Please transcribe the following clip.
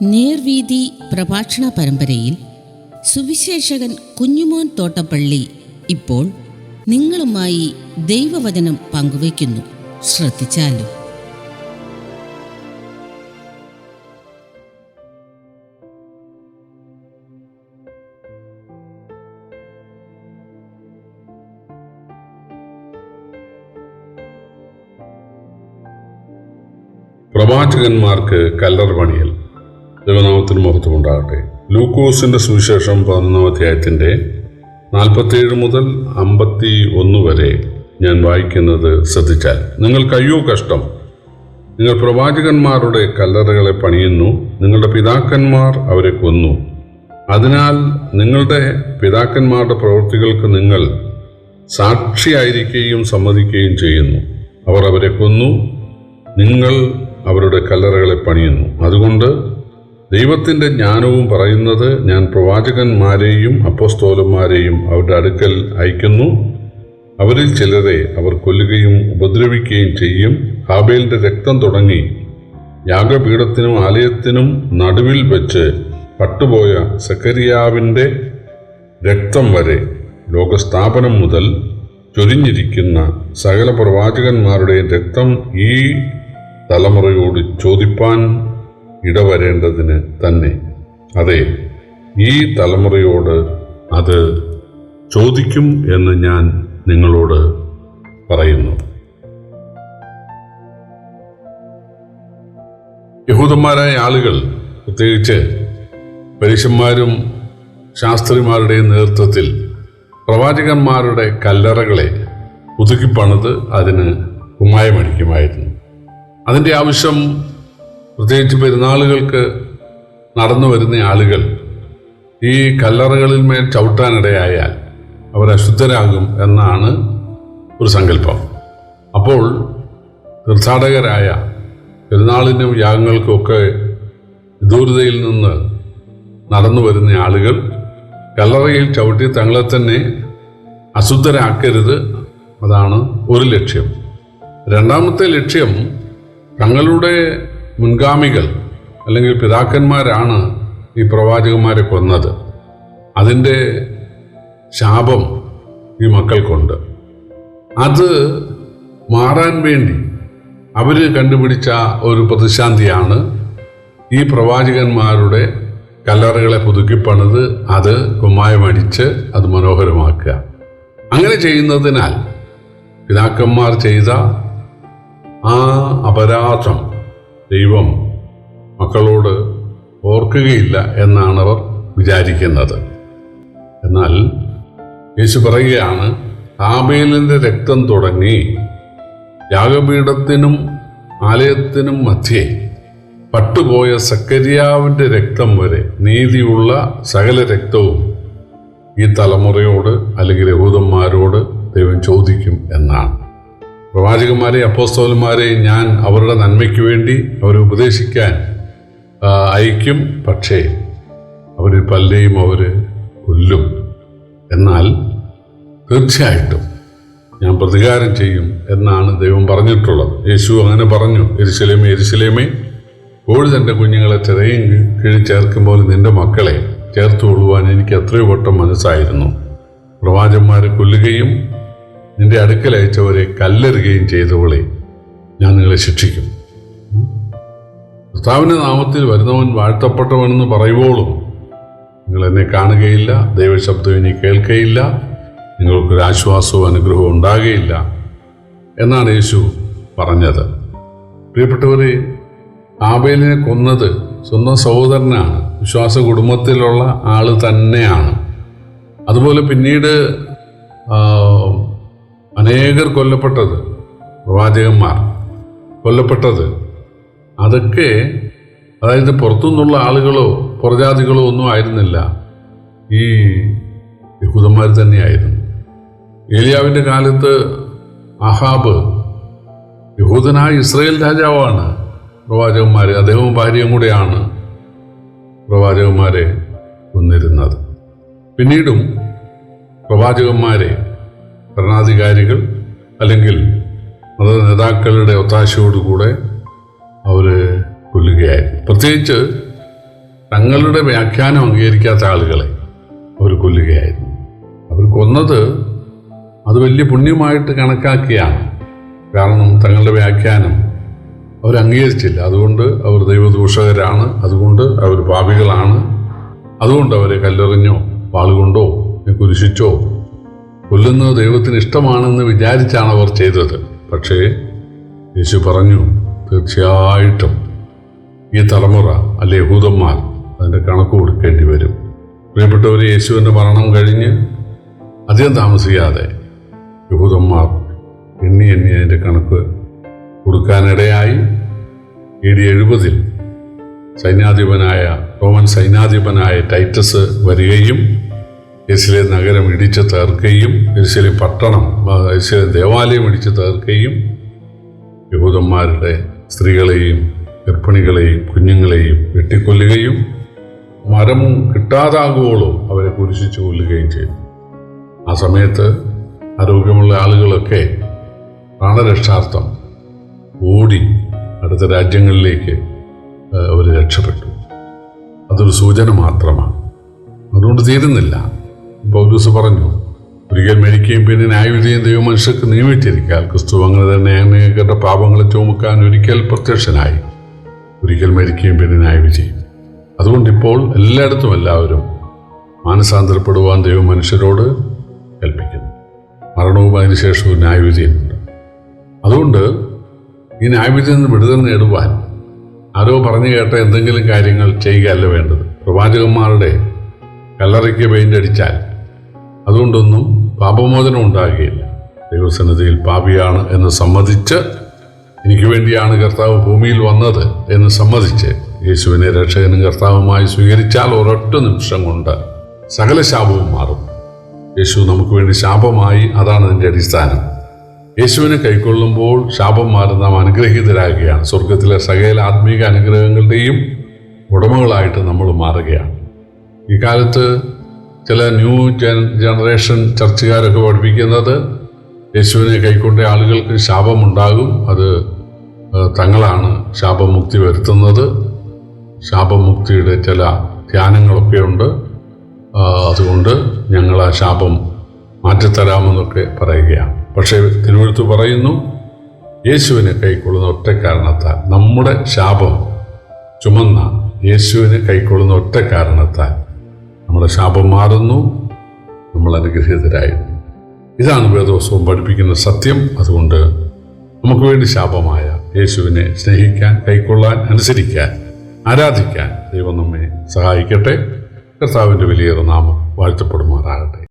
നേർവീതി പ്രഭാഷണ പരമ്പരയിൽ സുവിശേഷകൻ കുഞ്ഞുമോൻ തോട്ടപ്പള്ളി ഇപ്പോൾ നിങ്ങളുമായി ദൈവവചനം പങ്കുവയ്ക്കുന്നു. ശ്രദ്ധിച്ചാലും. പ്രവാചകന്മാർക്ക് കല്ലറ പണിയൽ. ദൈവനാമത്തിന് മഹത്വം ഉണ്ടാകട്ടെ. ലൂക്കോസിന്റെ സുവിശേഷം 11-ാം അധ്യായത്തിന്റെ 47 മുതൽ 51 വരെ ഞാൻ വായിക്കുന്നത് ശ്രദ്ധിച്ചാൽ, നിങ്ങൾക്ക് അയ്യോ കഷ്ടം, നിങ്ങൾ പ്രവാചകന്മാരുടെ കല്ലറകളെ പണിയുന്നു, നിങ്ങളുടെ പിതാക്കന്മാർ അവരെ കൊന്നു. അതിനാൽ നിങ്ങളുടെ പിതാക്കന്മാരുടെ പ്രവൃത്തികൾക്ക് നിങ്ങൾ സാക്ഷിയായിരിക്കുകയും സമ്മതിക്കുകയും ചെയ്യുന്നു. അവർ അവരെ കൊന്നു, നിങ്ങൾ അവരുടെ കല്ലറകളെ പണിയുന്നു. അതുകൊണ്ട് ദൈവത്തിൻ്റെ ജ്ഞാനവും പറയുന്നത്, ഞാൻ പ്രവാചകന്മാരെയും അപ്പോസ്തലന്മാരെയും അവരുടെ അടുക്കൽ അയക്കുന്നു. അവരിൽ ചിലരെ അവർ കൊല്ലുകയും ഉപദ്രവിക്കുകയും ചെയ്യും. ഹാബേലിൻ്റെ രക്തം തുടങ്ങി യാഗപീഠത്തിനും ആലയത്തിനും നടുവിൽ വെച്ച് പട്ടുപോയ സക്കറിയാവിൻ്റെ രക്തം വരെ ലോകസ്ഥാപനം മുതൽ ചൊരിഞ്ഞിരിക്കുന്ന സകല പ്രവാചകന്മാരുടെയും രക്തം ഈ തലമുറയോട് ചോദിപ്പാൻ ഇടവരേണ്ടതിന് തന്നെ. അതെ, ഈ തലമുറയോട് അത് ചോദിക്കും എന്ന് ഞാൻ നിങ്ങളോട് പറയുന്നു. യഹൂദന്മാരായ ആളുകൾ, പ്രത്യേകിച്ച് പരീശന്മാരും ശാസ്ത്രിമാരുടെയും നേതൃത്വത്തിൽ പ്രവാചകന്മാരുടെ കല്ലറകളെ പുതുക്കിപ്പണിത് അതിന് കുമ്മായമടിക്കുമായിരുന്നു. അതിൻ്റെ ആവശ്യം, പ്രത്യേകിച്ച് പെരുന്നാളുകൾക്ക് നടന്നു വരുന്ന ആളുകൾ ഈ കല്ലറകളിൽ മേൽ ചവിട്ടാനിടയായാൽ അവർ അശുദ്ധരാകും എന്നാണ് ഒരു സങ്കല്പം. അപ്പോൾ തീർത്ഥാടകരായ പെരുന്നാളിനും യാഗങ്ങൾക്കുമൊക്കെ വിദൂരതയിൽ നിന്ന് നടന്നു വരുന്ന ആളുകൾ കല്ലറയിൽ ചവിട്ടി തങ്ങളെ തന്നെ അശുദ്ധരാക്കരുത്. അതാണ് ഒരു ലക്ഷ്യം. രണ്ടാമത്തെ ലക്ഷ്യം, തങ്ങളുടെ മുൻഗാമികൾ അല്ലെങ്കിൽ പിതാക്കന്മാരാണ് ഈ പ്രവാചകന്മാരെ കൊന്നത്. അതിൻ്റെ ശാപം ഈ മക്കൾക്കുണ്ട്. അത് മാറാൻ വേണ്ടി അവർ കണ്ടുപിടിച്ച ഒരു പ്രതിശാന്തിയാണ് ഈ പ്രവാചകന്മാരുടെ കല്ലറകളെ പുതുക്കിപ്പണിത് അത് കുമ്മായമടിച്ച് അത് മനോഹരമാക്കുക. അങ്ങനെ ചെയ്യുന്നതിനാൽ പിതാക്കന്മാർ ചെയ്ത ആ അപരാധം ദൈവം മക്കളോട് ഓർക്കുകയില്ല എന്നാണ് അവർ വിചാരിക്കുന്നത്. എന്നാൽ യേശു പറയുകയാണ്, ഹാബേലിൻ്റെ രക്തം തുടങ്ങി യാഗപീഠത്തിനും ആലയത്തിനും മധ്യേ പട്ടുപോയ സക്കറിയാവിൻ്റെ രക്തം വരെ നീതിയുള്ള സകല രക്തവും ഈ തലമുറയോട് അല്ലെങ്കിൽ യഹൂദന്മാരോട് ദൈവം ചോദിക്കും എന്നാണ്. പ്രവാചകന്മാരെ അപ്പോസ്തലന്മാരെ ഞാൻ അവരുടെ നന്മയ്ക്ക് വേണ്ടി അവരെ ഉപദേശിക്കാൻ അയക്കും. പക്ഷേ അവരിൽ പലരെയും അവർ കൊല്ലും. എന്നാൽ തീർച്ചയായിട്ടും ഞാൻ പ്രതികാരം ചെയ്യും എന്നാണ് ദൈവം പറഞ്ഞിട്ടുള്ളത്. യേശു അങ്ങനെ പറഞ്ഞു, യെരൂശലേമേ യെരൂശലേമേ, കോഴി തൻ്റെ കുഞ്ഞുങ്ങളെ ചിറയും കീഴിൽ ചേർക്കുമ്പോൾ നിന്റെ മക്കളെ ചേർത്തുകൊള്ളുവാൻ എനിക്ക് എത്രയോ വട്ടം മനസ്സായിരുന്നു. പ്രവാചകന്മാരെ കൊല്ലുകയും നിന്റെ അടുക്കൽ അയച്ചവരെ കല്ലെറുകയും ചെയ്തവളെ ഞാൻ നിങ്ങളെ ശിക്ഷിക്കും. കർത്താവിൻ്റെ നാമത്തിൽ വരുന്നവൻ വാഴ്ത്തപ്പെട്ടവനെന്ന് പറയുവോളും നിങ്ങൾ എന്നെ കാണുകയില്ല, ദൈവശബ്ദം ഇനി കേൾക്കുകയില്ല, നിങ്ങൾക്കൊരു ആശ്വാസവും അനുഗ്രഹവും ഉണ്ടാകുകയില്ല എന്നാണ് യേശു പറഞ്ഞത്. പ്രിയപ്പെട്ടവരെ, ഹാബേലിനെ കൊന്നത് സ്വന്തം സഹോദരനാണ്, വിശ്വാസ കുടുംബത്തിലുള്ള ആൾ തന്നെയാണ്. അതുപോലെ പിന്നീട് അനേകർ കൊല്ലപ്പെട്ടത്, പ്രവാചകന്മാർ കൊല്ലപ്പെട്ടത്, അതൊക്കെ അതായത് പുറത്തുനിന്നുള്ള ആളുകളോ പുറജാതികളോ ഒന്നും ആയിരുന്നില്ല, ഈ യഹൂദന്മാർ തന്നെയായിരുന്നു. ഏലിയാവിൻ്റെ കാലത്ത് അഹാബ് യഹൂദനായ ഇസ്രായേൽ രാജാവാണ്. പ്രവാചകന്മാർ, അദ്ദേഹവും ഭാര്യയും കൂടെയാണ് പ്രവാചകന്മാരെ കൊന്നിരുന്നത്. പിന്നീടും പ്രവാചകന്മാരെ ഭരണാധികാരികൾ അല്ലെങ്കിൽ മത നേതാക്കളുടെ ഒത്താശയോടുകൂടെ അവർ കൊല്ലുകയായിരുന്നു. പ്രത്യേകിച്ച് തങ്ങളുടെ വ്യാഖ്യാനം അംഗീകരിക്കാത്ത ആളുകളെ അവർ കൊല്ലുകയായിരുന്നു. അവർ കൊന്നത് അത് വലിയ പുണ്യമായിട്ട് കണക്കാക്കിയാണ്. കാരണം തങ്ങളുടെ വ്യാഖ്യാനം അവർ അംഗീകരിച്ചില്ല. അതുകൊണ്ട് അവർ ദൈവദൂഷകരാണ്, അതുകൊണ്ട് അവർ പാപികളാണ്, അതുകൊണ്ട് അവരെ കല്ലെറിഞ്ഞോ വാളുകൊണ്ടോ കുരിശിച്ചോ കൊല്ലുന്നത് ദൈവത്തിന് ഇഷ്ടമാണെന്ന് വിചാരിച്ചാണ് അവർ ചെയ്തത്. പക്ഷേ യേശു പറഞ്ഞു, തീർച്ചയായിട്ടും ഈ തലമുറ അല്ലെ യഹൂദന്മാർ അതിൻ്റെ കണക്ക് കൊടുക്കേണ്ടി വരും. പ്രിയപ്പെട്ടവർ, യേശുവിൻ്റെ മരണം കഴിഞ്ഞ് അധികം താമസിയാതെ യഹൂദന്മാർ എണ്ണി അതിൻ്റെ കണക്ക് കൊടുക്കാനിടയായി. AD 70 റോമൻ സൈന്യാധിപനായ ടൈറ്റസ് വരികയും യെരുശലേം നഗരം ഇടിച്ചു തകർക്കുകയും യെരുശലേം പട്ടണം യെരുശലേം ദേവാലയം ഇടിച്ചു തകർക്കുകയും യഹൂദന്മാരുടെ സ്ത്രീകളെയും ഗർഭിണികളെയും കുഞ്ഞുങ്ങളെയും വെട്ടിക്കൊല്ലുകയും മരം കിട്ടാതാകുവോളം അവരെ കുരിശിച്ചു കൊല്ലുകയും ചെയ്തു. ആ സമയത്ത് ആരോഗ്യമുള്ള ആളുകളൊക്കെ പ്രാണരക്ഷാർത്ഥം ഓടി അടുത്ത രാജ്യങ്ങളിലേക്ക് അവർ രക്ഷപ്പെട്ടു. അതൊരു സൂചന മാത്രമാണ്, അതുകൊണ്ട് തീരുന്നില്ല. പൗലോസ് പറഞ്ഞു, ഒരിക്കൽ മരിക്കുകയും പിന്നെ ന്യായവിധിയും ദൈവമനുഷ്യർക്ക് നിയമിച്ചിരിക്കാൻ ക്രിസ്തു അങ്ങനെ തന്നെ അനേകരുടെ പാപങ്ങളെ ചുമക്കാൻ ഒരിക്കൽ പ്രത്യക്ഷനായി. ഒരിക്കൽ മരിക്കുകയും പിന്നെ ന്യായവിധിയും. അതുകൊണ്ടിപ്പോൾ എല്ലായിടത്തും എല്ലാവരും മാനസാന്തരപ്പെടുവാൻ ദൈവം മനുഷ്യരോട് കൽപ്പിക്കുന്നു. മരണവും അതിനുശേഷവും ന്യായവിധിയുമുണ്ട്. അതുകൊണ്ട് ഈ ന്യായവിധിയിൽ നിന്ന് വിടുതൽ നേടുവാൻ ആരോ പറഞ്ഞു കേട്ട എന്തെങ്കിലും കാര്യങ്ങൾ ചെയ്യുകയല്ല വേണ്ടത്. പ്രവാചകന്മാരുടെ കല്ലറയ്ക്ക് പെയിൻ്റ് അടിച്ചാൽ അതുകൊണ്ടൊന്നും പാപമോചനം ഉണ്ടാകുകയില്ല. ദൈവസന്നിധിയിൽ പാപിയാണ് എന്ന് സമ്മതിച്ച്, എനിക്ക് വേണ്ടിയാണ് കർത്താവ് ഭൂമിയിൽ വന്നത് എന്ന് സമ്മതിച്ച് യേശുവിനെ രക്ഷകനും കർത്താവുമായി സ്വീകരിച്ചാൽ ഒരൊറ്റ നിമിഷം കൊണ്ട് സകല ശാപവും മാറും. യേശു നമുക്ക് വേണ്ടി ശാപമായി. അതാണ് അതിൻ്റെ അടിസ്ഥാനം. യേശുവിനെ കൈക്കൊള്ളുമ്പോൾ ശാപം മാറുന്ന നാം അനുഗ്രഹീതരാകുകയാണ്. സ്വർഗത്തിലെ സകല ആത്മീക അനുഗ്രഹങ്ങളുടെയും ഉടമകളായിട്ട് നമ്മൾ മാറുകയാണ്. ഈ കാലത്ത് ചില ന്യൂ ജനറേഷൻ ചർച്ചുകാരൊക്കെ പഠിപ്പിക്കുന്നത് യേശുവിനെ കൈക്കൊണ്ട ആളുകൾക്ക് ശാപമുണ്ടാകും, അത് തങ്ങളാണ് ശാപമുക്തി വരുത്തുന്നത്, ശാപമുക്തിയുടെ ചില ധ്യാനങ്ങളൊക്കെ ഉണ്ട്, അതുകൊണ്ട് ഞങ്ങൾ ആ ശാപം മാറ്റിത്തരാമെന്നൊക്കെ പറയുകയാണ്. പക്ഷേ തിരുവെഴുത്ത് പറയുന്നു, യേശുവിനെ കൈക്കൊള്ളുന്ന ഒറ്റ കാരണത്താൽ, നമ്മുടെ ശാപം ചുമന്ന യേശുവിനെ കൈക്കൊള്ളുന്ന ഒറ്റ കാരണത്താൽ നമ്മുടെ ശാപം മാറുന്നു, നമ്മൾ അനുഗ്രഹീതരായിരുന്നു. ഇതാണ് വേദോത്സവം പഠിപ്പിക്കുന്ന സത്യം. അതുകൊണ്ട് നമുക്ക് വേണ്ടി ശാപമായ യേശുവിനെ സ്നേഹിക്കാൻ, കൈക്കൊള്ളാൻ, അനുസരിക്കാൻ, ആരാധിക്കാൻ ദൈവം നമ്മെ സഹായിക്കട്ടെ. കർത്താവിൻ്റെ വലിയേറെ നാമം വാഴ്ത്തപ്പെടുമാറാകട്ടെ.